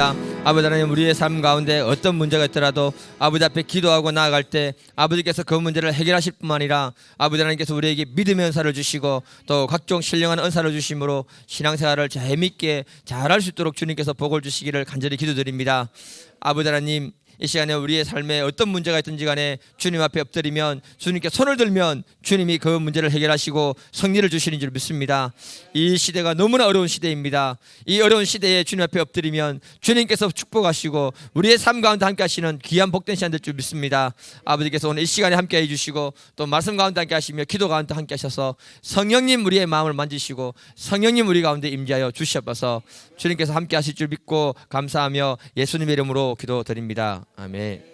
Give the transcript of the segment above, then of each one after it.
아버지 하나님, 우리의 삶 가운데 어떤 문제가 있더라도 아버지 앞에 기도하고 나아갈 때 아버지께서 그 문제를 해결하실 뿐만 아니라 아버지 하나님께서 우리에게 믿음의 은사를 주시고 또 각종 신령한 은사를 주심으로 신앙생활을 재미있게 잘할 수 있도록 주님께서 복을 주시기를 간절히 기도드립니다. 아버지 하나님, 이 시간에 우리의 삶에 어떤 문제가 있든지 간에 주님 앞에 엎드리면 주님께 손을 들면 주님이 그 문제를 해결하시고 승리를 주시는 줄 믿습니다. 이 시대가 너무나 어려운 시대입니다. 이 어려운 시대에 주님 앞에 엎드리면 주님께서 축복하시고 우리의 삶 가운데 함께 하시는 귀한 복된 시간 될 줄 믿습니다. 아버지께서 오늘 이 시간에 함께 해주시고 또 말씀 가운데 함께 하시며 기도 가운데 함께 하셔서 성령님 우리의 마음을 만지시고 성령님 우리 가운데 임재하여 주시옵소서. 주님께서 함께 하실 줄 믿고 감사하며 예수님의 이름으로 기도드립니다. 아멘.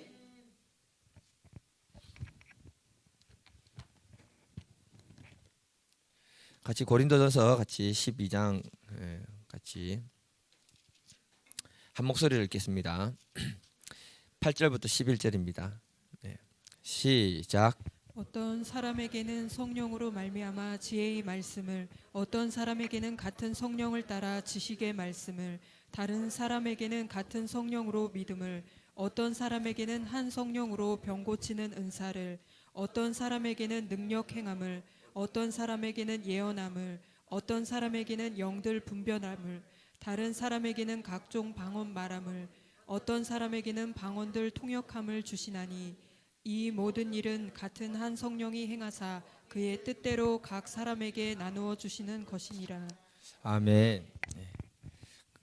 같이 고린도전서 같이 12장 같이 한 목소리를 읽겠습니다. 8절부터 11절입니다. 시작. 어떤 사람에게는 성령으로 말미암아 지혜의 말씀을, 어떤 사람에게는 같은 성령을 따라 지식의 말씀을, 다른 사람에게는 같은 성령으로 믿음을, 어떤 사람에게는 한 성령으로 병 고치는 은사를, 어떤 사람에게는 능력 행함을, 어떤 사람에게는 예언함을, 어떤 사람에게는 영들 분별함을, 다른 사람에게는 각종 방언 말함을, 어떤 사람에게는 방언들 통역함을 주시나니 이 모든 일은 같은 한 성령이 행하사 그의 뜻대로 각 사람에게 나누어 주시는 것이니라. 아멘.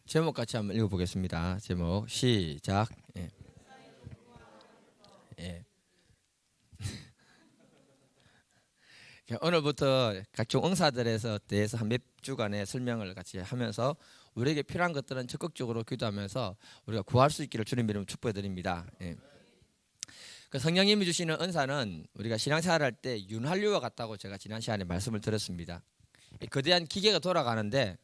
제목 같이 한번 읽어보겠습니다. 제목 시작. 오늘부터 각종 응사들에서 대해서 한 몇 주간의 설명을 같이 하면서 우리에게 필요한 것들은 적극적으로 기도하면서 우리가 구할 수 있기를 주님 이름으로 축복해 드립니다. 그 성령님이 주시는 은사는 우리가 신앙생활할 때 윤활유와 같다고 제가 지난 시간에 말씀을 드렸습니다. 거대한 기계가 돌아가는데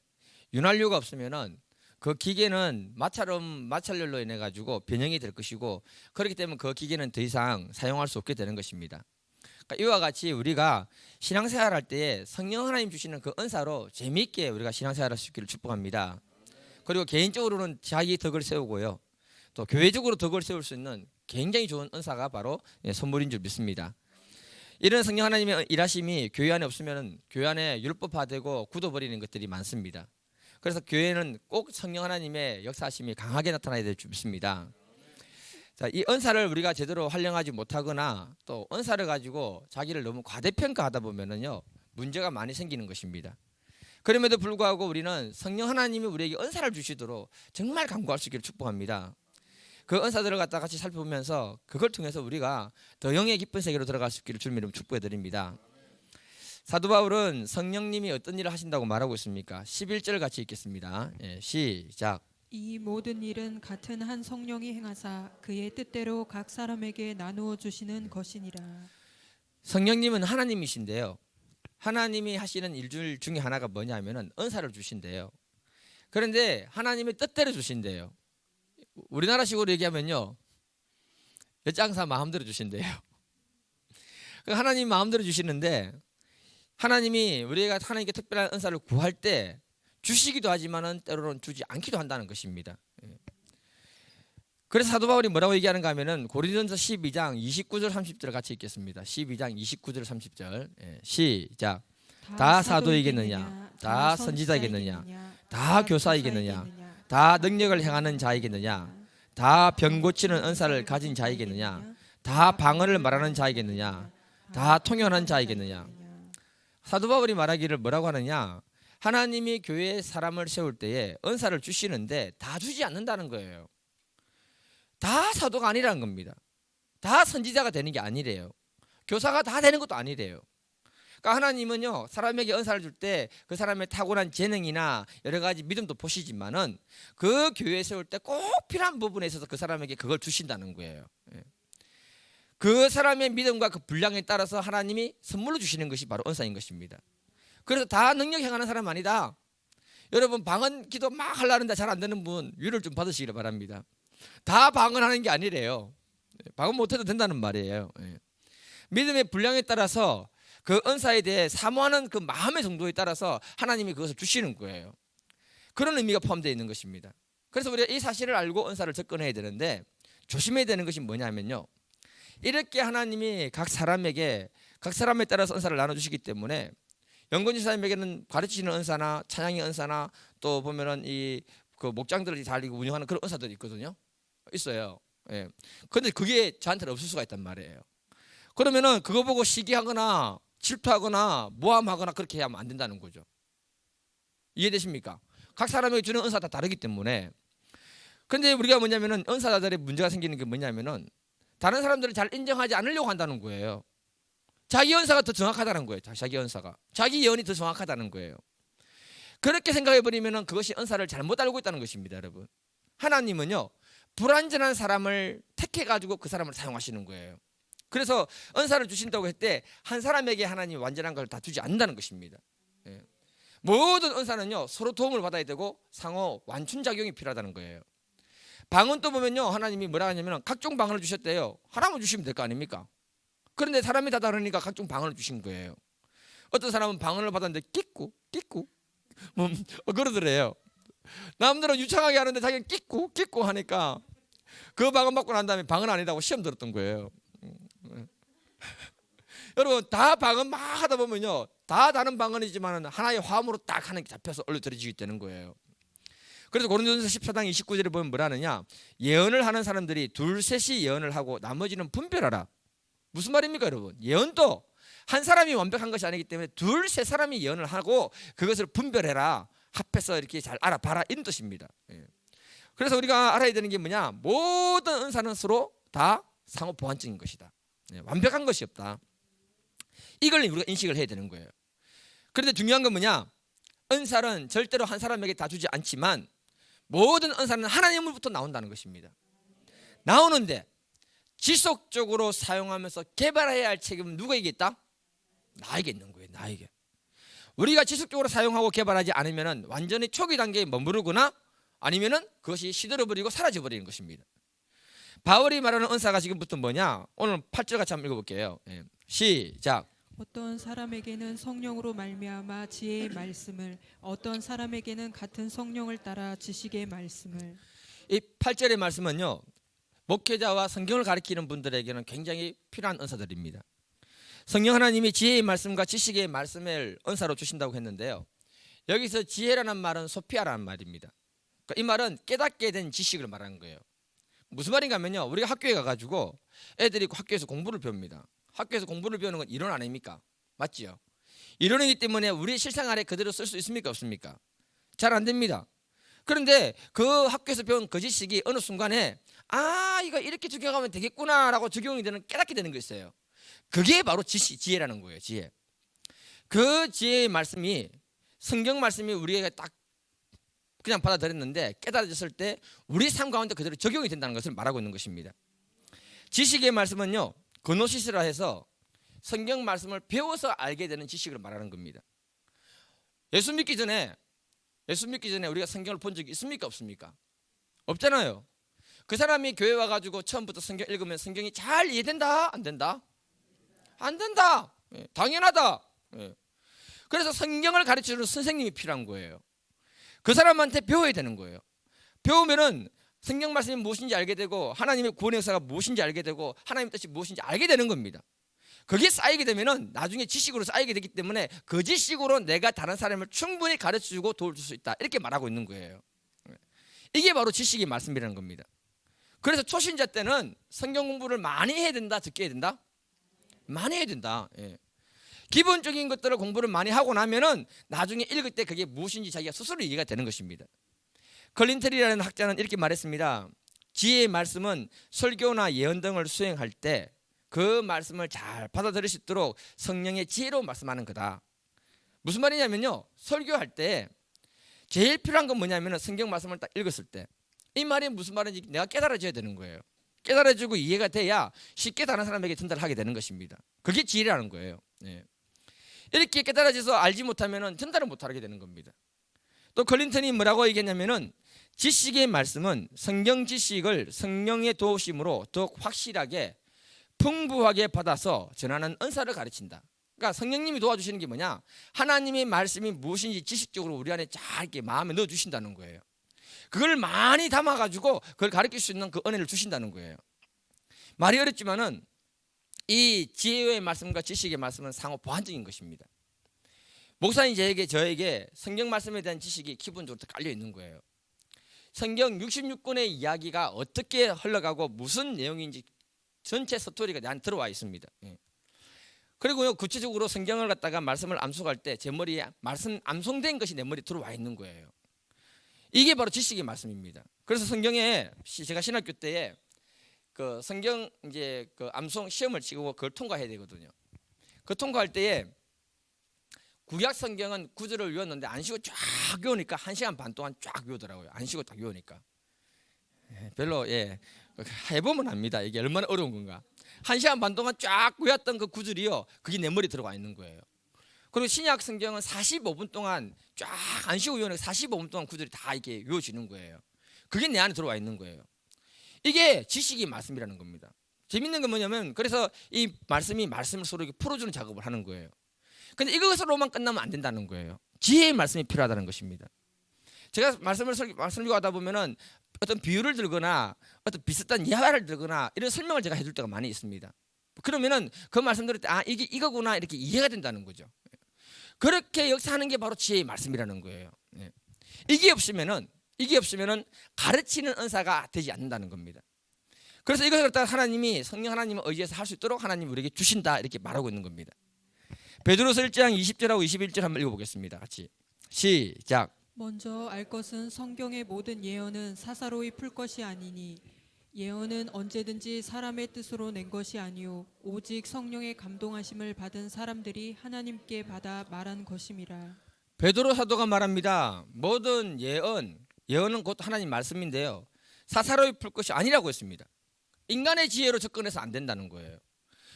윤활유가 없으면은 그 기계는 마찰열로 인해 가지고 변형이 될 것이고, 그렇기 때문에 그 기계는 더 이상 사용할 수 없게 되는 것입니다. 그러니까 이와 같이 우리가 신앙생활할 때 성령 하나님 주시는 그 은사로 재미있게 우리가 신앙생활할 수 있기를 축복합니다. 그리고 개인적으로는 자기 덕을 세우고요, 또 교회적으로 덕을 세울 수 있는 굉장히 좋은 은사가 바로 선물인 줄 믿습니다. 이런 성령 하나님의 일하심이 교회 안에 없으면 교회 안에 율법화되고 굳어버리는 것들이 많습니다. 그래서 교회는 꼭 성령 하나님의 역사하심이 강하게 나타나야 될 줄 믿습니다. 자, 이 은사를 우리가 제대로 활용하지 못하거나 또 은사를 가지고 자기를 너무 과대평가하다 보면은요, 문제가 많이 생기는 것입니다. 그럼에도 불구하고 우리는 성령 하나님이 우리에게 은사를 주시도록 정말 간구할 수 있기를 축복합니다. 그 은사들을 갖다 같이 살펴보면서 그걸 통해서 우리가 더 영의 깊은 세계로 들어갈 수 있기를 주님 이름으로 축복해 드립니다. 사도 바울은 성령님이 어떤 일을 하신다고 말하고 있습니까? 11절 같이 읽겠습니다. 시작. 이 모든 일은 같은 한 성령이 행하사 그의 뜻대로 각 사람에게 나누어 주시는 것이니라. 성령님은 하나님이신데요, 하나님이 하시는 일 중에 하나가 뭐냐면은 은사를 주신대요. 그런데 하나님의 뜻대로 주신대요. 우리나라식으로 얘기하면요, 여장사 마음대로 주신대요. 하나님 마음대로 주시는데, 하나님이 우리가 하나님께 특별한 은사를 구할 때 주시기도 하지만은 때로는 주지 않기도 한다는 것입니다. 그래서 사도 바울이 뭐라고 얘기하는가 하면은 고린도전서 12장 29절 30절 같이 읽겠습니다. 12장 29절 30절 시작. 다 사도이겠느냐, 다 선지자이겠느냐, 다 교사이겠느냐, 다 능력을 행하는 자이겠느냐, 다 병 고치는 은사를 가진 자이겠느냐, 다 방언을 말하는 자이겠느냐, 다 통역하는 자이겠느냐. 사도 바울이 말하기를 뭐라고 하느냐, 하나님이 교회에 사람을 세울 때에 은사를 주시는데 다 주지 않는다는 거예요. 다 사도가 아니라는 겁니다. 다 선지자가 되는 게 아니래요. 교사가 다 되는 것도 아니래요. 그러니까 하나님은요, 사람에게 은사를 줄 때 그 사람의 타고난 재능이나 여러 가지 믿음도 보시지만은 그 교회에 세울 때 꼭 필요한 부분에 있어서 그 사람에게 그걸 주신다는 거예요. 그 사람의 믿음과 그 분량에 따라서 하나님이 선물로 주시는 것이 바로 은사인 것입니다. 그래서 다 능력 행하는 사람 아니다. 여러분, 방언 기도 막 하려는데 잘 안 되는 분 위로를 좀 받으시기를 바랍니다. 다 방언하는 게 아니래요. 방언 못해도 된다는 말이에요. 믿음의 분량에 따라서 그 은사에 대해 사모하는 그 마음의 정도에 따라서 하나님이 그것을 주시는 거예요. 그런 의미가 포함되어 있는 것입니다. 그래서 우리가 이 사실을 알고 은사를 접근해야 되는데 조심해야 되는 것이 뭐냐면요. 이렇게 하나님이 각 사람에 따라서 은사를 나눠주시기 때문에 영건지 사람에게는 가르치는 은사나 찬양의 은사나 또 보면은 그 목장들을 잘 운영하는 그런 은사들이 있거든요. 있어요. 예. 근데 그게 저한테는 없을 수가 있단 말이에요. 그러면은 그거 보고 시기하거나 질투하거나 모함하거나 그렇게 하면 안 된다는 거죠. 이해되십니까? 각 사람에게 주는 은사 다 다르기 때문에. 근데 우리가 뭐냐면은 은사자들의 문제가 생기는 게 뭐냐면은 다른 사람들을 잘 인정하지 않으려고 한다는 거예요. 자기 은사가 더 정확하다는 거예요. 자기 은사가. 자기 예언이 더 정확하다는 거예요. 그렇게 생각해버리면은 그것이 은사를 잘못 알고 있다는 것입니다, 여러분. 하나님은요, 불완전한 사람을 택해가지고 그 사람을 사용하시는 거예요. 그래서 은사를 주신다고 했을 때 한 사람에게 하나님이 완전한 걸 다 주지 않는다는 것입니다. 예. 모든 은사는요, 서로 도움을 받아야 되고 상호 완충작용이 필요하다는 거예요. 방은 또 보면요, 하나님이 뭐라 하냐면 각종 방언을 주셨대요. 하나만 주시면 될 거 아닙니까? 그런데 사람이 다 다르니까 각종 방언을 주신 거예요. 어떤 사람은 방언을 받았는데 끼꾸 그러더래요. 남들은 유창하게 하는데 자기는 끼꾸 하니까 그 방언 받고 난 다음에 방언 아니라고 시험 들었던 거예요. 여러분, 다 방언 막 하다 보면요, 다 다른 방언이지만 하나의 화음으로 딱 하는 게 잡혀서 올려드려지게 되는 거예요. 그래서 고린도전서 14장 29절에 보면 뭐라 하느냐, 예언을 하는 사람들이 둘 셋이 예언을 하고 나머지는 분별하라. 무슨 말입니까, 여러분? 예언도 한 사람이 완벽한 것이 아니기 때문에 둘 세 사람이 예언을 하고 그것을 분별해라, 합해서 이렇게 잘 알아봐라, 이런 뜻입니다. 그래서 우리가 알아야 되는 게 뭐냐, 모든 은사는 서로 다 상호 보완적인 것이다. 완벽한 것이 없다. 이걸 우리가 인식을 해야 되는 거예요. 그런데 중요한 건 뭐냐, 은사는 절대로 한 사람에게 다 주지 않지만 모든 은사는 하나님으로부터 나온다는 것입니다. 나오는데 지속적으로 사용하면서 개발해야 할 책임은 누구에게 있다? 나에게 있는 거예요. 나에게. 우리가 지속적으로 사용하고 개발하지 않으면 완전히 초기 단계에 머무르거나 아니면 그것이 시들어버리고 사라져버리는 것입니다. 바울이 말하는 은사가 지금부터 뭐냐, 오늘 8절 같이 한번 읽어볼게요. 시작. 어떤 사람에게는 성령으로 말미암아 지혜의 말씀을, 어떤 사람에게는 같은 성령을 따라 지식의 말씀을. 이 8절의 말씀은요, 목회자와 성경을 가르치는 분들에게는 굉장히 필요한 은사들입니다. 성령 하나님이 지혜의 말씀과 지식의 말씀을 은사로 주신다고 했는데요, 여기서 지혜라는 말은 소피아라는 말입니다. 그러니까 이 말은 깨닫게 된 지식을 말하는 거예요. 무슨 말인가 하면요, 우리가 학교에 가가지고 애들이 학교에서 공부를 배웁니다. 학교에서 공부를 배우는 건 이론 아닙니까? 맞지요? 이론이기 때문에 우리 실생활에 그대로 쓸 수 있습니까? 없습니까? 잘 안 됩니다. 그런데 그 학교에서 배운 그 지식이 어느 순간에 이거 이렇게 적용하면 되겠구나 라고 적용이 되는, 깨닫게 되는 거 있어요. 그게 바로 지혜라는 거예요. 지혜. 그 지혜의 말씀이, 성경 말씀이 우리에게 딱 그냥 받아들였는데 깨달아졌을 때 우리 삶 가운데 그대로 적용이 된다는 것을 말하고 있는 것입니다. 지식의 말씀은요, 그노시스라 해서 성경 말씀을 배워서 알게 되는 지식을 말하는 겁니다. 예수 믿기 전에 우리가 성경을 본 적이 있습니까? 없습니까? 없잖아요. 그 사람이 교회 와가지고 처음부터 성경 읽으면 성경이 잘 이해된다? 안 된다? 안 된다. 당연하다. 그래서 성경을 가르쳐주는 선생님이 필요한 거예요. 그 사람한테 배워야 되는 거예요. 배우면은 성경 말씀이 무엇인지 알게 되고 하나님의 구원의 역사가 무엇인지 알게 되고 하나님의 뜻이 무엇인지 알게 되는 겁니다. 그게 쌓이게 되면은 나중에 지식으로 쌓이게 되기 때문에 그 지식으로 내가 다른 사람을 충분히 가르쳐주고 도와줄 수 있다, 이렇게 말하고 있는 거예요. 이게 바로 지식의 말씀이라는 겁니다. 그래서 초신자 때는 성경 공부를 많이 해야 된다, 적게 해야 된다? 많이 해야 된다. 기본적인 것들을 공부를 많이 하고 나면은 나중에 읽을 때 그게 무엇인지 자기가 스스로 이해가 되는 것입니다. 클린틀이라는 학자는 이렇게 말했습니다. 지혜의 말씀은 설교나 예언 등을 수행할 때 그 말씀을 잘 받아들일 수 있도록 성령의 지혜로 말씀하는 거다. 무슨 말이냐면요, 설교할 때 제일 필요한 건 뭐냐면 성경 말씀을 딱 읽었을 때 이 말이 무슨 말인지 내가 깨달아져야 되는 거예요. 깨달아지고 이해가 돼야 쉽게 다른 사람에게 전달을 하게 되는 것입니다. 그게 지혜라는 거예요. 이렇게 깨달아져서 알지 못하면 전달을 못하게 되는 겁니다. 또 클린턴이 뭐라고 얘기했냐면은 지식의 말씀은 성경 지식을 성령의 도우심으로 더욱 확실하게 풍부하게 받아서 전하는 은사를 가르친다. 그러니까 성령님이 도와주시는 게 뭐냐, 하나님의 말씀이 무엇인지 지식적으로 우리 안에 잘 이렇게 마음에 넣어주신다는 거예요. 그걸 많이 담아가지고 그걸 가르칠 수 있는 그 은혜를 주신다는 거예요. 말이 어렵지만은 이 지혜의 말씀과 지식의 말씀은 상호 보완적인 것입니다. 목사님 저에게 성경 말씀에 대한 지식이 기본적으로 깔려 있는 거예요. 성경 66권의 이야기가 어떻게 흘러가고 무슨 내용인지 전체 스토리가 나한테 들어와 있습니다. 그리고요, 구체적으로 성경을 갖다가 말씀을 암송할 때 제 머리에 말씀 암송된 것이 내 머리에 들어와 있는 거예요. 이게 바로 지식의 말씀입니다. 그래서 성경에 제가 신학교 때에 그 성경 이제 그 암송 시험을 치고 그걸 통과해야 되거든요. 그 통과할 때에 구약 성경은 구절을 외웠는데 안 쉬고 쫙 외우니까 1시간 반 동안 쫙 외우더라고요. 안 쉬고 딱 외우니까. 별로 해보면 압니다. 이게 얼마나 어려운 건가. 1시간 반 동안 쫙 외웠던 그 구절이요, 그게 내 머리에 들어가 있는 거예요. 그리고 신약 성경은 45분 동안 쫙 안 쉬고 외우니까 45분 동안 구절이 다 이렇게 외워지는 거예요. 그게 내 안에 들어와 있는 거예요. 이게 지식의 말씀이라는 겁니다. 재밌는 건 뭐냐면, 그래서 이 말씀을 서로 이렇게 풀어주는 작업을 하는 거예요. 근데 이것으로만 끝나면 안 된다는 거예요. 지혜의 말씀이 필요하다는 것입니다. 제가 말씀을 설교하다 보면은 어떤 비유를 들거나 어떤 비슷한 예화를 들거나 이런 설명을 제가 해줄 때가 많이 있습니다. 그러면은 그 말씀 들을 때 이게 이거구나 이렇게 이해가 된다는 거죠. 그렇게 역사하는 게 바로 지혜의 말씀이라는 거예요. 이게 없으면은 가르치는 은사가 되지 않는다는 겁니다. 그래서 이것을 갖다가 하나님이 성령 하나님을 의지해서 할 수 있도록 하나님이 우리에게 주신다 이렇게 말하고 있는 겁니다. 베드로서 1장 20절하고 21절 한번 읽어보겠습니다. 같이 시작. 먼저 알 것은 성경의 모든 예언은 사사로이 풀 것이 아니니 예언은 언제든지 사람의 뜻으로 낸 것이 아니요 오직 성령의 감동하심을 받은 사람들이 하나님께 받아 말한 것임이라. 베드로 사도가 말합니다. 모든 예언은 곧 하나님 말씀인데요, 사사로이 풀 것이 아니라고 했습니다. 인간의 지혜로 접근해서 안 된다는 거예요.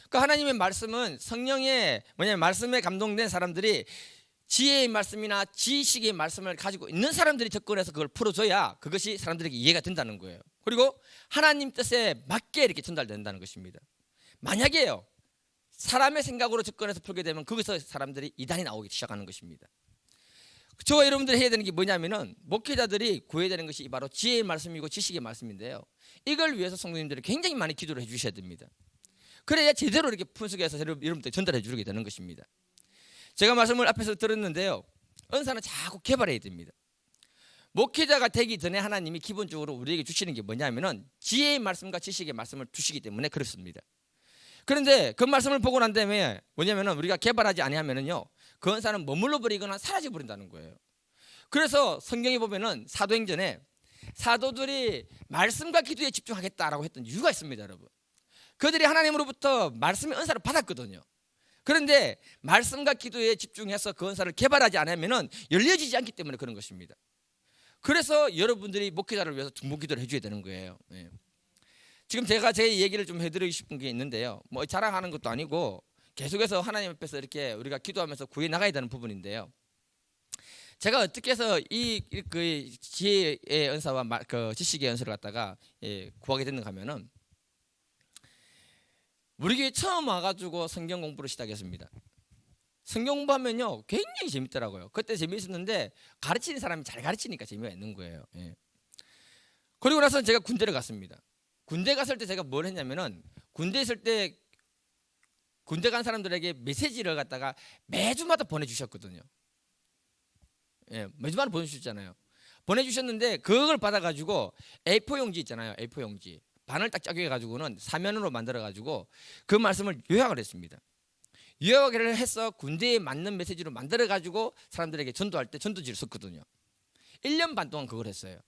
그러니까 하나님의 말씀은 성령의 말씀에 감동된 사람들이 지혜의 말씀이나 지식의 말씀을 가지고 있는 사람들이 접근해서 그걸 풀어줘야 그것이 사람들에게 이해가 된다는 거예요. 그리고 하나님 뜻에 맞게 이렇게 전달된다는 것입니다. 만약에요, 사람의 생각으로 접근해서 풀게 되면 거기서 사람들이 이단이 나오기 시작하는 것입니다. 저와 여러분들이 해야 되는 게 뭐냐면은, 목회자들이 구해야 되는 것이 바로 지혜의 말씀이고 지식의 말씀인데요, 이걸 위해서 성도님들이 굉장히 많이 기도를 해주셔야 됩니다. 그래야 제대로 이렇게 분석해서 여러분들 전달해 주게 되는 것입니다. 제가 말씀을 앞에서 들었는데요, 은사는 자꾸 개발해야 됩니다. 목회자가 되기 전에 하나님이 기본적으로 우리에게 주시는 게 뭐냐면은 지혜의 말씀과 지식의 말씀을 주시기 때문에 그렇습니다. 그런데 그 말씀을 보고 난 다음에 뭐냐면은 우리가 개발하지 아니하면은요, 그 은사는 머물러 버리거나 사라져 버린다는 거예요. 그래서 성경에 보면은 사도행전에 사도들이 말씀과 기도에 집중하겠다라고 했던 이유가 있습니다, 여러분. 그들이 하나님으로부터 말씀의 은사를 받았거든요. 그런데 말씀과 기도에 집중해서 그 은사를 개발하지 않으면은 열려지지 않기 때문에 그런 것입니다. 그래서 여러분들이 목회자를 위해서 중보기도를 해줘야 되는 거예요. 지금 제가 제 얘기를 좀 해드리고 싶은 게 있는데요, 뭐 자랑하는 것도 아니고 계속해서 하나님 앞에서 이렇게 우리가 기도하면서 구해 나가야 되는 부분인데요, 제가 어떻게 해서 그 지혜의 은사와 그 지식의 은사를 갖다가 구하게 됐는가 하면은, 우리 교회 처음 와가지고 성경 공부를 시작했습니다. 성경 공부하면요 굉장히 재밌더라고요. 그때 재미있었는데 가르치는 사람이 잘 가르치니까 재미가 있는 거예요. 그리고 나서 제가 군대를 갔습니다. 군대 갔을 때 제가 뭘 했냐면은, 군대 있을 때 군대 간 사람들에게 메시지를 갖다가 매주마다 보내주셨거든요. 매주마다 보내주셨잖아요. 보내주셨는데 그걸 받아가지고 A4 용지 있잖아요. A4 용지 반을 딱 짜게 해가지고는 사면으로 만들어가지고 그 말씀을 요약을 했습니다. 요약을 해서 군대에 맞는 메시지로 만들어가지고 사람들에게 전도할 때 전도지를 썼거든요. 1년 반 동안 그걸 했어요.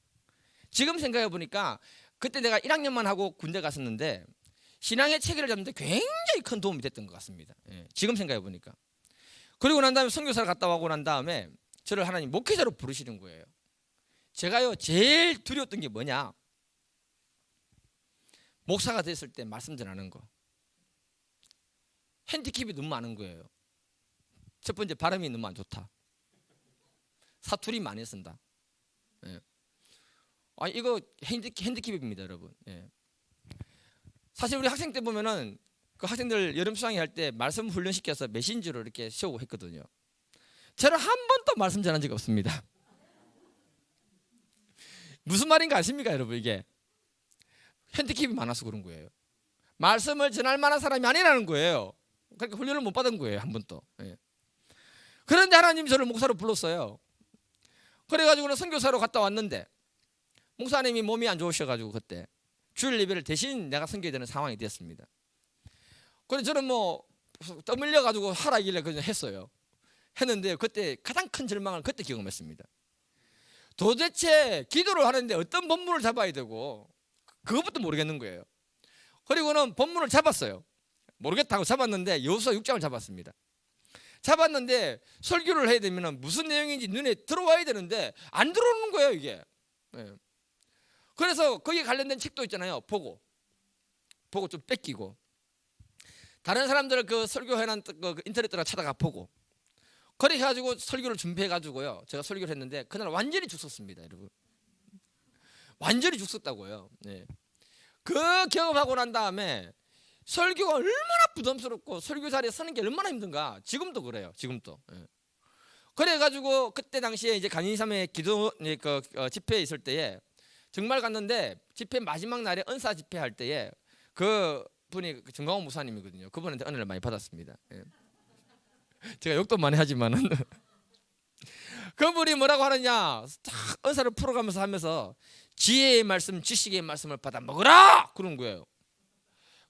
지금 생각해 보니까 그때 내가 1학년만 하고 군대 갔었는데 신앙의 체계를 잡는데 굉장히 큰 도움이 됐던 것 같습니다. 지금 생각해 보니까. 그리고 난 다음에 선교사를 갔다 오고 난 다음에 저를 하나님 목회자로 부르시는 거예요. 제가요 제일 두려웠던 게 뭐냐, 목사가 됐을 때 말씀 전하는 거. 핸디캡이 너무 많은 거예요. 첫 번째, 발음이 너무 안 좋다. 사투리 많이 쓴다. 이거 핸디캡입니다, 여러분. 사실 우리 학생 때 보면은 그 학생들 여름 수강회 할 때 말씀 훈련시켜서 메신저로 이렇게 세우고 했거든요. 저는 한 번도 말씀 전한 적이 없습니다. 무슨 말인가 아십니까 여러분? 이게 핸디캡이 많아서 그런 거예요. 말씀을 전할 만한 사람이 아니라는 거예요. 그러니까 훈련을 못 받은 거예요, 한 번도. 예. 그런데 하나님이 저를 목사로 불렀어요. 그래가지고는 선교사로 갔다 왔는데 목사님이 몸이 안 좋으셔가지고 그때 주일 예배를 대신 내가 선교해야 되는 상황이 됐습니다. 그래서 저는 뭐 떠밀려가지고 하라길래 그냥 했어요. 했는데 그때 가장 큰 절망을 그때 경험했습니다. 도대체 기도를 하는데 어떤 본문을 잡아야 되고 그것부터 모르겠는 거예요. 그리고는 본문을 잡았어요. 모르겠다고 잡았는데 여호수아 6장을 잡았습니다. 잡았는데 설교를 해야 되면 무슨 내용인지 눈에 들어와야 되는데 안 들어오는 거예요 이게. 네. 그래서 거기에 관련된 책도 있잖아요. 보고 좀 뺏기고 다른 사람들 그 설교해놓은 그 인터넷 들어가 찾아가 보고 그렇게 해가지고 설교를 준비해가지고요. 제가 설교를 했는데 그날 완전히 죽었습니다, 여러분. 완전히 죽었다고요. 네. 그 경험하고 난 다음에 설교가 얼마나 부담스럽고 설교 자리에 서는 게 얼마나 힘든가. 지금도 그래요. 지금도. 네. 그래가지고 그때 당시에 이제 간이삼의 기도 집회에 있을 때에 정말 갔는데 집회 마지막 날에 은사 집회할 때에 그 분이 정광호 목사님이거든요. 그분한테 은혜를 많이 받았습니다. 예. 제가 욕도 많이 하지만은 그분이 뭐라고 하느냐, 딱 은사를 풀어가면서 하면서 지혜의 말씀, 지식의 말씀을 받아 먹으라 그런 거예요.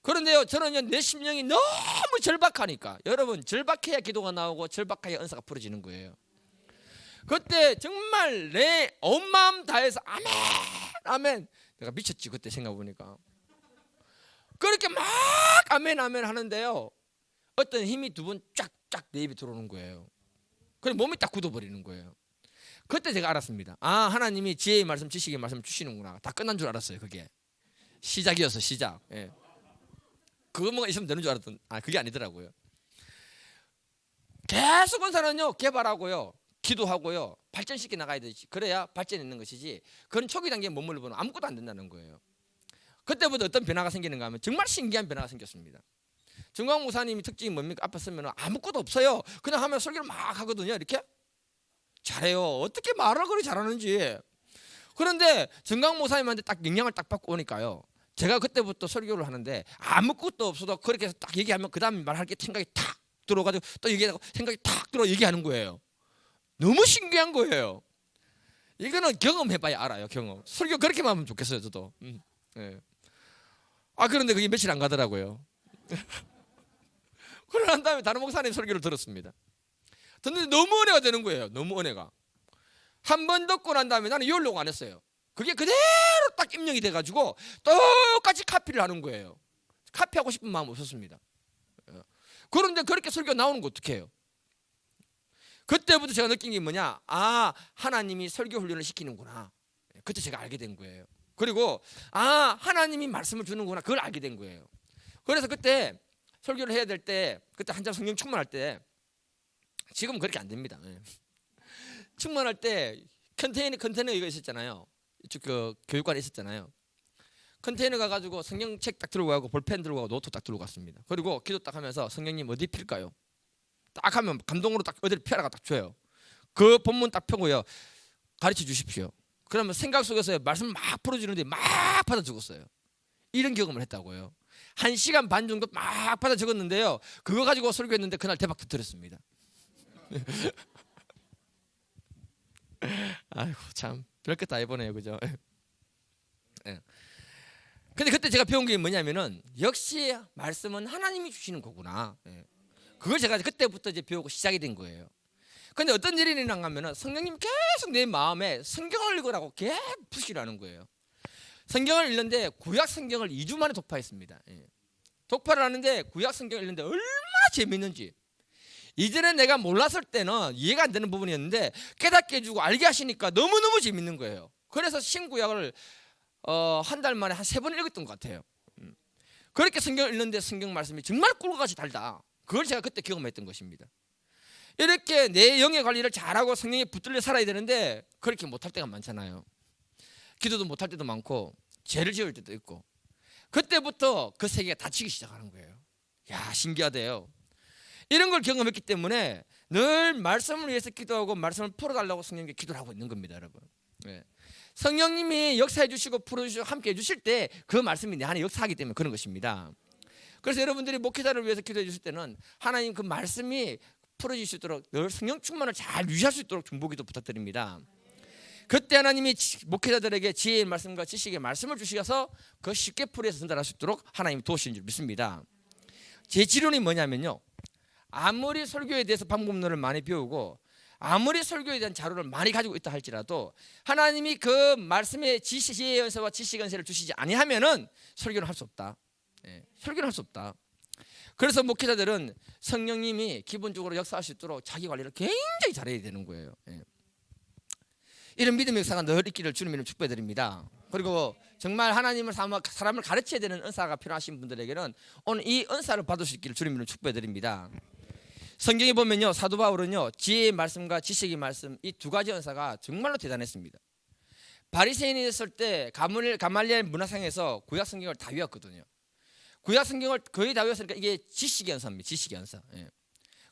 그런데요, 저는요 내 심령이 너무 절박하니까, 여러분 절박해야 기도가 나오고 절박해야 은사가 풀어지는 거예요. 그때 정말 내 온 마음 다해서 아멘 아멘, 내가 미쳤지 그때 생각해보니까. 그렇게 막 아멘 아멘 하는데요, 어떤 힘이 두 번 쫙쫙 내 입에 들어오는 거예요. 그래서 몸이 딱 굳어버리는 거예요. 그때 제가 알았습니다. 아, 하나님이 지혜의 말씀, 지식의 말씀 주시는구나. 다 끝난 줄 알았어요. 그게 시작이었어, 시작. 예. 그것만 있으면 되는 줄 알았던, 그게 아니더라고요. 계속 은사는요 개발하고요, 기도하고요, 발전시켜 나가야 되지. 그래야 발전이 있는 것이지, 그건 초기 단계에 머물러 보면 아무것도 안 된다는 거예요. 그때부터 어떤 변화가 생기는가 하면 정말 신기한 변화가 생겼습니다. 정광 목사님이 특징이 뭡니까? 앞에 서면 아무것도 없어요. 그냥 하면 설교를 막 하거든요. 이렇게 잘해요. 어떻게 말을 그렇게 잘하는지. 그런데 정광 목사님한테 딱 영향을 딱 받고 오니까요, 제가 그때부터 설교를 하는데 아무것도 없어도 그렇게 해서 딱 얘기하면 그 다음에 말할 게 생각이 탁 들어가지고 또 얘기하고 생각이 탁 들어 얘기하는 거예요. 너무 신기한 거예요. 이거는 경험해봐야 알아요. 경험. 설교 그렇게만 하면 좋겠어요, 저도. 네. 그런데 그게 며칠 안 가더라고요. 그러고 난 다음에 다른 목사님 설교를 들었습니다. 듣는데 너무 은혜가 되는 거예요. 너무 은혜가. 한 번 듣고 난 다음에 나는 이으려고 안 했어요. 그게 그대로 딱 입력이 돼가지고 똑같이 카피를 하는 거예요. 카피하고 싶은 마음 없었습니다. 그런데 그렇게 설교 나오는 거 어떻게 해요? 그때부터 제가 느낀 게 뭐냐, 하나님이 설교 훈련을 시키는구나. 그때 제가 알게 된 거예요. 그리고 하나님이 말씀을 주는구나, 그걸 알게 된 거예요. 그래서 그때 설교를 해야 될 때, 그때 한참 성령 충만할 때, 지금은 그렇게 안 됩니다. 충만할 때 컨테이너 이거 있었잖아요. 이쪽 그 교육관에 있었잖아요. 컨테이너 가가지고 성경책 딱 들고 가고 볼펜 들고 가고 노트 딱 들고 갔습니다. 그리고 기도 딱 하면서 성령님 어디 필까요? 딱 하면 감동으로 딱 어디를 펴라가 딱 줘요. 그 본문 딱 펴고요, 가르쳐 주십시오. 그러면 생각 속에서 말씀 막 풀어주는데 막 받아 적었어요. 이런 경험을 했다고요. 1시간 반 정도 막 받아 적었는데요, 그거 가지고 설교했는데 그날 대박 터뜨렸습니다. 아이고 참 별것 다 해보네요, 그죠? 네. 근데 그때 제가 배운 게 뭐냐면은, 역시 말씀은 하나님이 주시는 거구나. 그걸 제가 그때부터 이제 배우고 시작이 된 거예요. 근데 어떤 일이 일어나가 하면은 성령님 계속 내 마음에 성경을 읽으라고 계속 푸시라는 거예요. 성경을 읽는데 구약 성경을 2주 만에 독파했습니다. 독파를 하는데 구약 성경을 읽는데 얼마나 재밌는지. 이전에 내가 몰랐을 때는 이해가 안 되는 부분이었는데 깨닫게 해주고 알게 하시니까 너무너무 재밌는 거예요. 그래서 신구약을 한 달 만에 한 3번 읽었던 것 같아요. 그렇게 성경을 읽는데 성경 말씀이 정말 꿀같이 달다. 그걸 제가 그때 경험했던 것입니다. 이렇게 내 영의 관리를 잘하고 성령에 붙들려 살아야 되는데 그렇게 못할 때가 많잖아요. 기도도 못할 때도 많고 죄를 지을 때도 있고. 그때부터 그 세계가 닫히기 시작하는 거예요. 야, 신기하대요. 이런 걸 경험했기 때문에 늘 말씀을 위해서 기도하고 말씀을 풀어달라고 성령께 기도를 하고 있는 겁니다, 여러분. 예. 성령님이 역사해 주시고 풀어주시고 함께 해주실 때 그 말씀이 내 안에 역사하기 때문에 그런 것입니다. 그래서 여러분들이 목회자를 위해서 기도해 주실 때는 하나님 그 말씀이 풀어질 수 있도록 늘 성령 충만을 잘 유지할 수 있도록 중보기도 부탁드립니다. 그때 하나님이 목회자들에게 지혜의 말씀과 지식의 말씀을 주셔서 그 쉽게 풀이해서 전달할 수 있도록 하나님이 도우시는 줄 믿습니다. 제 지론이 뭐냐면요, 아무리 설교에 대해서 방법론을 많이 배우고 아무리 설교에 대한 자료를 많이 가지고 있다 할지라도 하나님이 그 말씀의 지혜의 연세와 지식의 연세를 주시지 아니하면은 설교는 할 수 없다. 설교는 할 수 없다. 그래서 목회자들은 성령님이 기본적으로 역사할 수 있도록 자기 관리를 굉장히 잘해야 되는 거예요. 이런 믿음의 역사가 늘 있기를 주님의 축복해 드립니다. 그리고 정말 하나님을 사람을 가르쳐야 되는 은사가 필요하신 분들에게는 오늘 이 은사를 받을 수 있기를 주님의 축복해 드립니다. 성경에 보면요, 사도 바울은요, 지혜의 말씀과 지식의 말씀 이 두 가지 은사가 정말로 대단했습니다. 바리새인이 됐을 때 가말리엘 문화상에서 구약 성경을 다 외웠거든요. 구약 성경을 거의 다 외웠으니까 이게 지식의 연사입니다. 지식의 연사.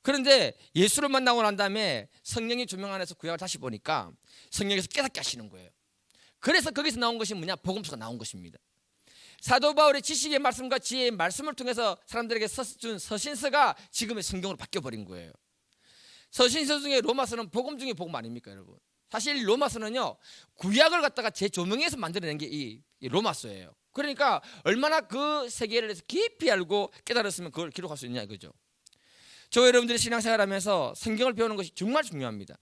그런데 예수를 만나고 난 다음에 성령이 조명 안에서 구약을 다시 보니까 성령에서 깨닫게 하시는 거예요. 그래서 거기서 나온 것이 뭐냐? 복음서가 나온 것입니다. 사도 바울의 지식의 말씀과 지혜의 말씀을 통해서 사람들에게 준 서신서가 지금의 성경으로 바뀌어버린 거예요. 서신서 중에 로마서는 복음 중에 복음 아닙니까, 여러분? 사실 로마서는요, 구약을 갖다가 재조명해서 만들어낸 게 이 로마서예요. 그러니까 얼마나 그 세계를 해서 깊이 알고 깨달았으면 그걸 기록할 수 있냐 이거죠. 저 여러분들이 신앙생활하면서 성경을 배우는 것이 정말 중요합니다.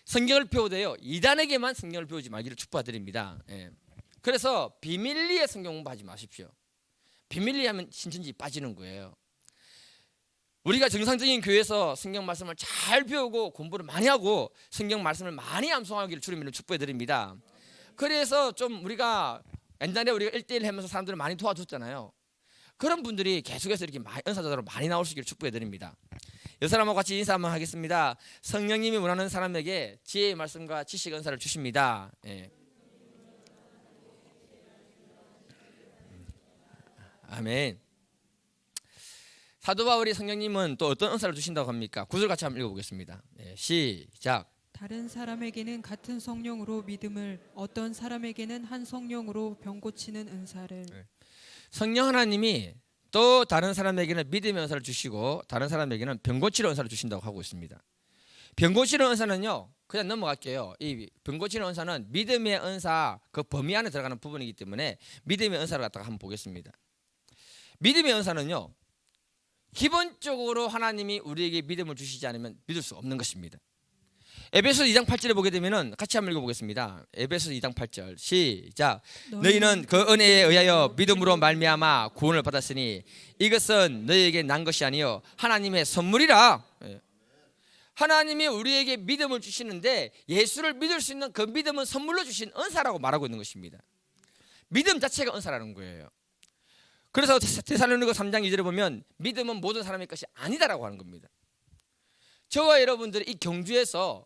성경을 배우되요, 이단에게만 성경을 배우지 말기를 축복드립니다. 그래서 비밀리에 성경 공부하지 마십시오. 비밀리에 하면 신천지 빠지는 거예요. 우리가 정상적인 교회에서 성경 말씀을 잘 배우고 공부를 많이 하고 성경 말씀을 많이 암송하기를 주님으로 축복해 드립니다. 그래서 좀 우리가 옛날에 우리가 1대1 하면서 사람들을 많이 도와줬잖아요. 그런 분들이 계속해서 이렇게 은사자로 많이 나올 수 있기를 축복해 드립니다. 이 사람하고 같이 인사 한번 하겠습니다. 성령님이 원하는 사람에게 지혜의 말씀과 지식 은사를 주십니다. 아멘. 사도 바울이 성령님은 또 어떤 은사를 주신다고 합니까? 구절 같이 한번 읽어보겠습니다. 시작. 다른 사람에게는 같은 성령으로 믿음을, 어떤 사람에게는 한 성령으로 병 고치는 은사를. 성령 하나님이 또 다른 사람에게는 믿음의 은사를 주시고 다른 사람에게는 병 고치는 은사를 주신다고 하고 있습니다. 병 고치는 은사는요, 그냥 넘어갈게요. 이 병 고치는 은사는 믿음의 은사 그 범위 안에 들어가는 부분이기 때문에 믿음의 은사를 갖다가 한번 보겠습니다. 믿음의 은사는요, 기본적으로 하나님이 우리에게 믿음을 주시지 않으면 믿을 수 없는 것입니다. 에베소서 2장 8절에 보게 되면은 같이 한번 읽어보겠습니다. 에베소서 2장 8절 시작. 너희는 그 은혜에 의하여 믿음으로 말미암아 구원을 받았으니 이것은 너희에게 난 것이 아니요 하나님의 선물이라. 하나님이 우리에게 믿음을 주시는데 예수를 믿을 수 있는 그 믿음은 선물로 주신 은사라고 말하고 있는 것입니다. 믿음 자체가 은사라는 거예요. 그래서 데살로니가 3장 2절에 보면 믿음은 모든 사람의 것이 아니다라고 하는 겁니다. 저와 여러분들이 이 경주에서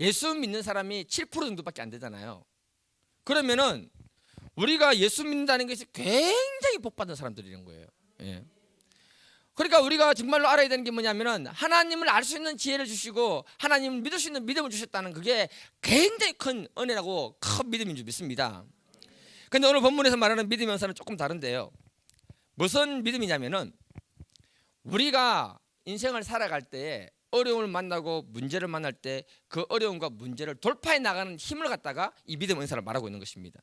예수 믿는 사람이 7% 정도밖에 안 되잖아요. 그러면은 우리가 예수 믿는다는 것이 굉장히 복받은 사람들이란 거예요. 그러니까 우리가 정말로 알아야 되는 게 뭐냐면은 하나님을 알 수 있는 지혜를 주시고 하나님을 믿을 수 있는 믿음을 주셨다는 그게 굉장히 큰 은혜라고 큰 믿음인 줄 믿습니다. 근데 오늘 본문에서 말하는 믿음의 은사는 조금 다른데요. 무슨 믿음이냐면은 우리가 인생을 살아갈 때 어려움을 만나고 문제를 만날 때 그 어려움과 문제를 돌파해 나가는 힘을 갖다가 이 믿음의 은사를 말하고 있는 것입니다.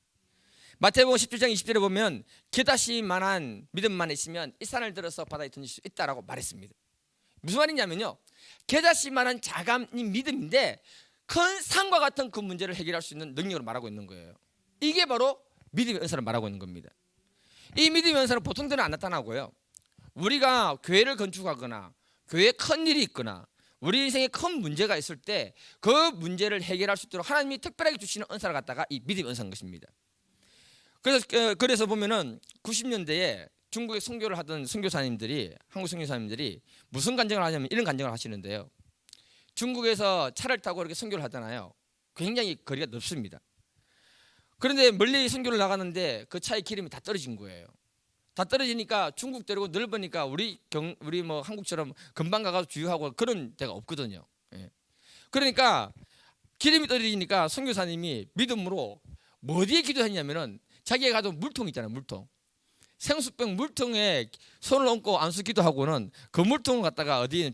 마태복음 17장 20절에 보면 겨다시 만한 믿음만 있으면 이 산을 들어서 바다에 던질 수 있다라고 말했습니다. 무슨 말이냐면요, 겨다시 만한 자감인 믿음인데 큰 산과 같은 그 문제를 해결할 수 있는 능력을 말하고 있는 거예요. 이게 바로 믿음의 은사를 말하고 있는 겁니다. 이 믿음의 은사는 보통 때는 안 나타나고요, 우리가 교회를 건축하거나 교회에 큰 일이 있거나 우리 인생에 큰 문제가 있을 때 그 문제를 해결할 수 있도록 하나님이 특별하게 주시는 은사를 갖다가 이 믿음의 은사인 것입니다. 그래서 보면은 90년대에 중국에 선교를 하던 선교사님들이, 한국 선교사님들이 무슨 간증을 하냐면 이런 간증을 하시는데요. 중국에서 차를 타고 이렇게 선교를 하잖아요. 굉장히 거리가 넓습니다. 그런데 멀리 선교를 나가는데 그 차의 기름이 다 떨어진 거예요. 다 떨어지니까 중국 대로고 넓으니까 우리 한국처럼 금방 가서 주유하고 그런 데가 없거든요. 그러니까 기름이 떨어지니까 선교사님이 믿음으로 뭐 어디에 기도했냐면은 자기가 가져온 물통 있잖아요. 물통. 생수병 물통에 손을 얹고 안수 기도하고는 그 물통을 갖다가 어디에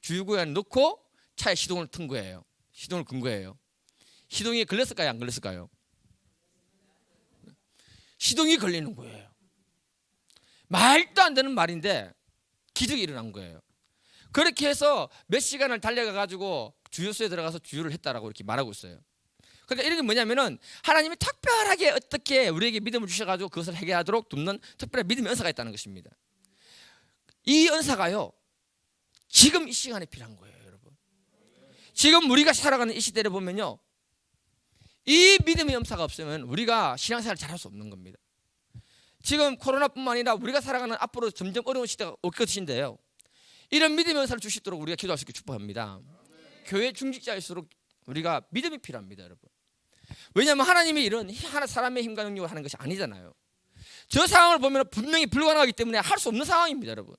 주유구에 넣고 차에 시동을 튼 거예요. 시동을 건 거예요. 시동이 걸렸을까요? 안 걸렸을까요? 시동이 걸리는 거예요. 말도 안 되는 말인데 기적이 일어난 거예요. 그렇게 해서 몇 시간을 달려가 가지고 주유소에 들어가서 주유를 했다라고 이렇게 말하고 있어요. 그러니까 이런 게 뭐냐면은 하나님이 특별하게 어떻게 우리에게 믿음을 주셔가지고 그것을 해결하도록 돕는 특별한 믿음의 은사가 있다는 것입니다. 이 은사가요 지금 이 시간에 필요한 거예요, 여러분. 지금 우리가 살아가는 이 시대를 보면요, 이 믿음의 은사가 없으면 우리가 신앙생활을 잘할 수 없는 겁니다. 지금 코로나뿐만 아니라 우리가 살아가는 앞으로 점점 어려운 시대가 올 것인데요, 이런 믿음의 은사를 주시도록 우리가 기도할 수 있게 축복합니다. 교회 중직자일수록 우리가 믿음이 필요합니다, 여러분. 왜냐하면 하나님이 이런 사람의 힘과 능력을 하는 것이 아니잖아요. 저 상황을 보면 분명히 불가능하기 때문에 할 수 없는 상황입니다, 여러분.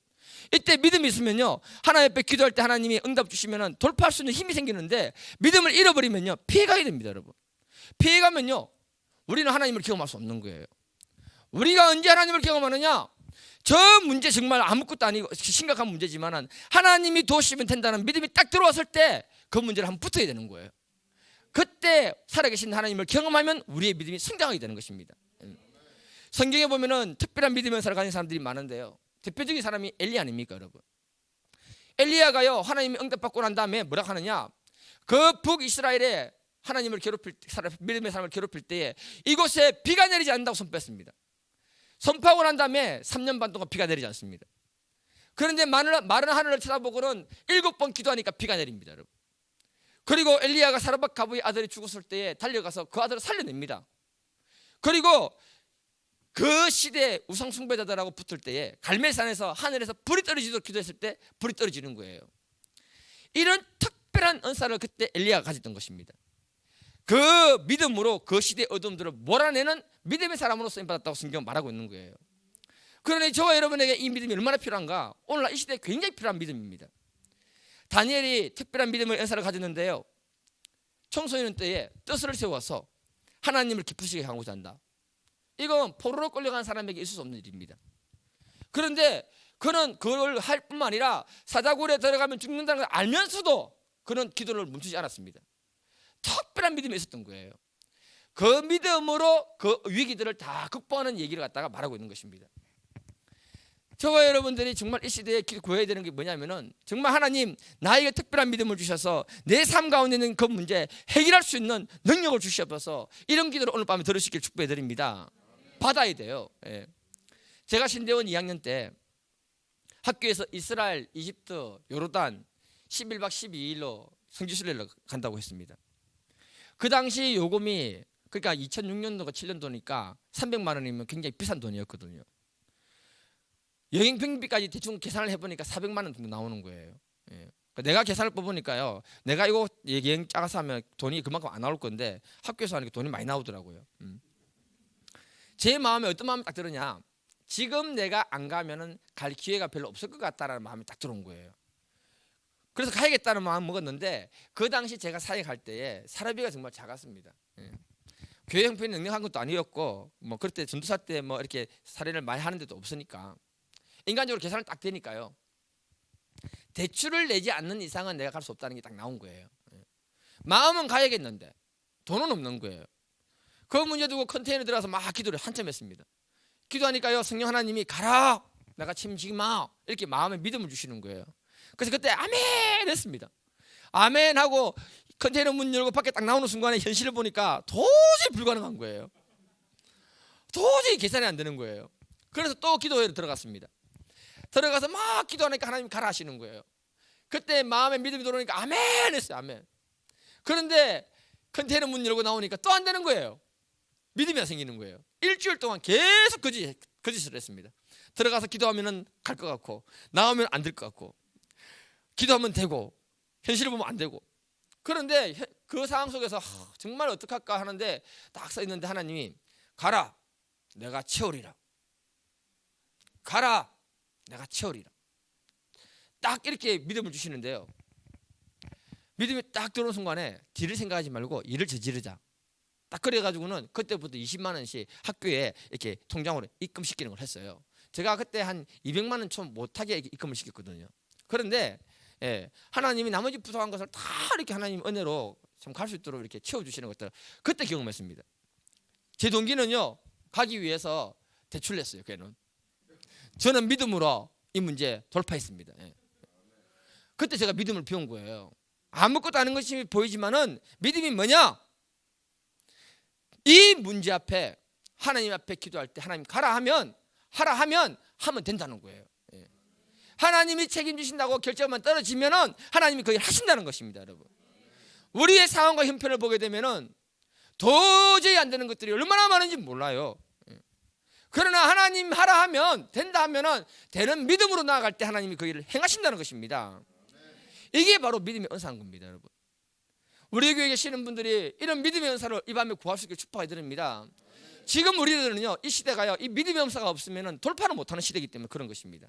이때 믿음이 있으면요, 하나님 앞에 기도할 때 하나님이 응답 주시면 돌파할 수 있는 힘이 생기는데, 믿음을 잃어버리면요 피해가게 됩니다, 여러분. 피해가면요 우리는 하나님을 경험할 수 없는 거예요. 우리가 언제 하나님을 경험하느냐? 저 문제 정말 아무것도 아니고 심각한 문제지만 하나님이 도우시면 된다는 믿음이 딱 들어왔을 때 그 문제를 한번 붙어야 되는 거예요. 그때 살아계신 하나님을 경험하면 우리의 믿음이 성장하게 되는 것입니다. 성경에 보면은 특별한 믿음의 은사를 가진 사람들이 많은데요, 대표적인 사람이 엘리야 아닙니까, 여러분? 엘리야가요 하나님이 응답받고 난 다음에 뭐라 하느냐, 그 북이스라엘에 하나님을 괴롭힐 믿음의 사람을 괴롭힐 때에 이곳에 비가 내리지 않는다고 선포했습니다. 선포하고 난 다음에 3년 반 동안 비가 내리지 않습니다. 그런데 마른 하늘을 쳐다보고는 7번 기도하니까 비가 내립니다, 여러분. 그리고 엘리야가 사르밧 가부의 아들이 죽었을 때에 달려가서 그 아들을 살려냅니다. 그리고 그 시대 우상 숭배자들하고 붙을 때에 갈멜산에서 하늘에서 불이 떨어지도록 기도했을 때 불이 떨어지는 거예요. 이런 특별한 은사를 그때 엘리야가 가졌던 것입니다. 그 믿음으로 그 시대의 어둠들을 몰아내는 믿음의 사람으로 쓰임받았다고 성경은 말하고 있는 거예요. 그러니 저와 여러분에게 이 믿음이 얼마나 필요한가? 오늘날 이 시대에 굉장히 필요한 믿음입니다. 다니엘이 특별한 믿음의 은사를 가졌는데요, 청소년 때에 뜻을 세워서 하나님을 기쁘시게 하고자 한다. 이건 포로로 끌려간 사람에게 있을 수 없는 일입니다. 그런데 그는 그걸 할 뿐만 아니라 사자굴에 들어가면 죽는다는 걸 알면서도 그는 기도를 멈추지 않았습니다. 특별한 믿음이 있었던 거예요. 그 믿음으로 그 위기들을 다 극복하는 얘기를 갖다가 말하고 있는 것입니다. 저와 여러분들이 정말 이 시대에 구해야 되는 게 뭐냐면은, 정말 하나님 나에게 특별한 믿음을 주셔서 내 삶 가운데 있는 그 문제 해결할 수 있는 능력을 주시옵소서, 이런 기도를 오늘 밤에 들으시길 축복해 드립니다. 받아야 돼요. 예. 제가 신대원 2학년 때 학교에서 이스라엘, 이집트, 요르단 11박 12일로 성지순례를 간다고 했습니다. 그 당시 요금이, 그러니까 2006년도가 7년도니까 300만 원이면 굉장히 비싼 돈이었거든요. 여행 병비까지 대충 계산을 해보니까 400만 원 정도 나오는 거예요. 예. 내가 계산을 뽑으니까요, 내가 이거 여행 짜서 하면 돈이 그만큼 안 나올 건데 학교에서 하니까 돈이 많이 나오더라고요. 제 마음에 어떤 마음이 딱 들었냐, 지금 내가 안 가면은 갈 기회가 별로 없을 것 같다라는 마음이 딱 들어온 거예요. 그래서 가야겠다는 마음 먹었는데, 그 당시 제가 사회 갈 때에 사례비가 정말 작았습니다. 예. 교회 형편이 능력한 것도 아니었고, 뭐 그때 전도사 때 뭐 이렇게 사례를 많이 하는 데도 없으니까 인간적으로 계산을 딱 되니까요, 대출을 내지 않는 이상은 내가 갈 수 없다는 게 딱 나온 거예요. 예. 마음은 가야겠는데 돈은 없는 거예요. 그 문제 두고 컨테이너 들어가서 막 기도를 한참 했습니다. 기도하니까요, 성령 하나님이 가라, 내가 책임지지 마, 이렇게 마음에 믿음을 주시는 거예요. 그래서 그때 아멘 했습니다. 아멘 하고 컨테이너 문 열고 밖에 딱 나오는 순간에 현실을 보니까 도저히 불가능한 거예요. 도저히 계산이 안 되는 거예요. 그래서 또 기도회로 들어갔습니다. 들어가서 막 기도하니까 하나님 가라 하시는 거예요. 그때 마음에 믿음이 들어오니까 아멘 했어요. 아멘. 그런데 컨테이너 문 열고 나오니까 또 안 되는 거예요. 믿음이 안 생기는 거예요. 일주일 동안 계속 거짓을 했습니다. 들어가서 기도하면 갈 것 같고, 나오면 안 될 것 같고, 기도하면 되고, 현실을 보면 안 되고. 그런데 그 상황 속에서 정말 어떡할까 하는데 딱 써 있는데 하나님이 가라, 내가 채우리라. 가라, 내가 채우리라. 딱 이렇게 믿음을 주시는데요, 믿음이 딱 들어오는 순간에 뒤를 생각하지 말고 일을 저지르자. 딱 그래가지고는 그때부터 20만 원씩 학교에 이렇게 통장으로 입금시키는 걸 했어요. 제가 그때 한 200만 원 좀 못하게 입금을 시켰거든요. 그런데 하나님이 나머지 부족한 것을 다 이렇게 하나님 은혜로 참 갈 수 있도록 이렇게 채워주시는 것들 그때 경험했습니다. 제 동기는요, 가기 위해서 대출냈어요. 걔는. 저는 믿음으로 이 문제 돌파했습니다. 그때 제가 믿음을 배운 거예요. 아무것도 아닌 것이 보이지만은 믿음이 뭐냐? 이 문제 앞에 하나님 앞에 기도할 때 하나님 가라 하면 하라 하면 된다는 거예요. 하나님이 책임지신다고 결정만 떨어지면은 하나님이 그 일 하신다는 것입니다, 여러분. 우리의 상황과 형편을 보게 되면은 도저히 안 되는 것들이 얼마나 많은지 몰라요. 그러나 하나님 하라 하면 된다 하면은 되는 믿음으로 나아갈 때 하나님이 그 일을 행하신다는 것입니다. 이게 바로 믿음의 은사인 겁니다, 여러분. 우리 교회에 계시는 분들이 이런 믿음의 은사를 이 밤에 구할 수 있게 축복해 드립니다. 지금 우리들은요, 이 시대가요, 이 믿음의 은사가 없으면 돌파를 못하는 시대이기 때문에 그런 것입니다.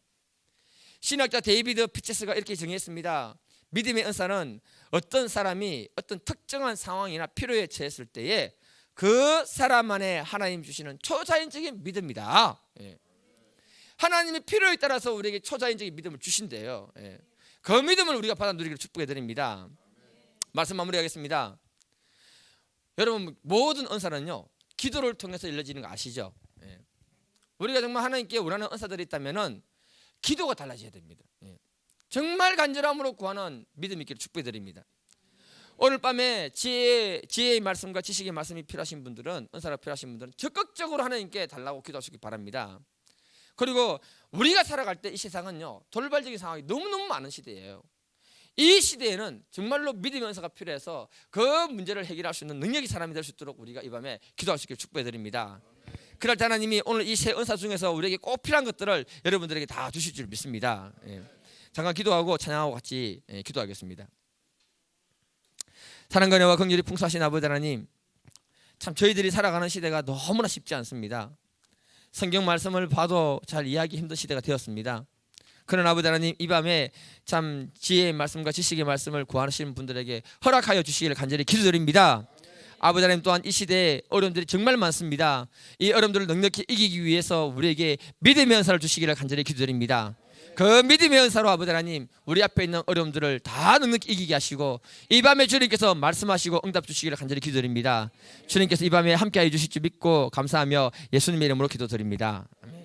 신학자 데이비드 피체스가 이렇게 정의했습니다. 믿음의 은사는 어떤 사람이 어떤 특정한 상황이나 필요에 처했을 때에 그 사람 안에 하나님 주시는 초자연적인 믿음이다. 하나님의 필요에 따라서 우리에게 초자연적인 믿음을 주신대요. 그 믿음을 우리가 받아 누리기를 축복해 드립니다. 말씀 마무리하겠습니다. 여러분, 모든 은사는요, 기도를 통해서 일러지는 거 아시죠? 우리가 정말 하나님께 원하는 은사들이 있다면은 기도가 달라져야 됩니다. 정말 간절함으로 구하는 믿음 있기를 축복해 드립니다. 오늘 밤에 지혜의 말씀과 지식의 말씀이 필요하신 분들은, 은사가 필요하신 분들은 적극적으로 하나님께 달라고 기도하시기 바랍니다. 그리고 우리가 살아갈 때 이 세상은요, 돌발적인 상황이 너무너무 많은 시대예요. 이 시대에는 정말로 믿음의 은사가 필요해서 그 문제를 해결할 수 있는 능력이 사람이 될 수 있도록 우리가 이 밤에 기도할 수 있기를 축복해 드립니다. 그럴 때 하나님이 오늘 이 세 은사 중에서 우리에게 꼭 필요한 것들을 여러분들에게 다 주실 줄 믿습니다. 잠깐 기도하고 찬양하고 같이 기도하겠습니다. 사랑과 은혜와 긍휼이 풍성하신 아버지 하나님, 참 저희들이 살아가는 시대가 너무나 쉽지 않습니다. 성경 말씀을 봐도 잘 이해하기 힘든 시대가 되었습니다. 그러나 아버지 하나님, 이 밤에 참 지혜의 말씀과 지식의 말씀을 구하시는 분들에게 허락하여 주시기를 간절히 기도드립니다. 아버지 하나님, 또한 이 시대에 어려움들이 정말 많습니다. 이 어려움들을 넉넉히 이기기 위해서 우리에게 믿음의 은사를 주시기를 간절히 기도드립니다. 그 믿음의 은사로 아버지 하나님, 우리 앞에 있는 어려움들을 다 넉넉히 이기게 하시고 이 밤에 주님께서 말씀하시고 응답 주시기를 간절히 기도드립니다. 주님께서 이 밤에 함께해 주실 줄 믿고 감사하며 예수님의 이름으로 기도드립니다. 아멘.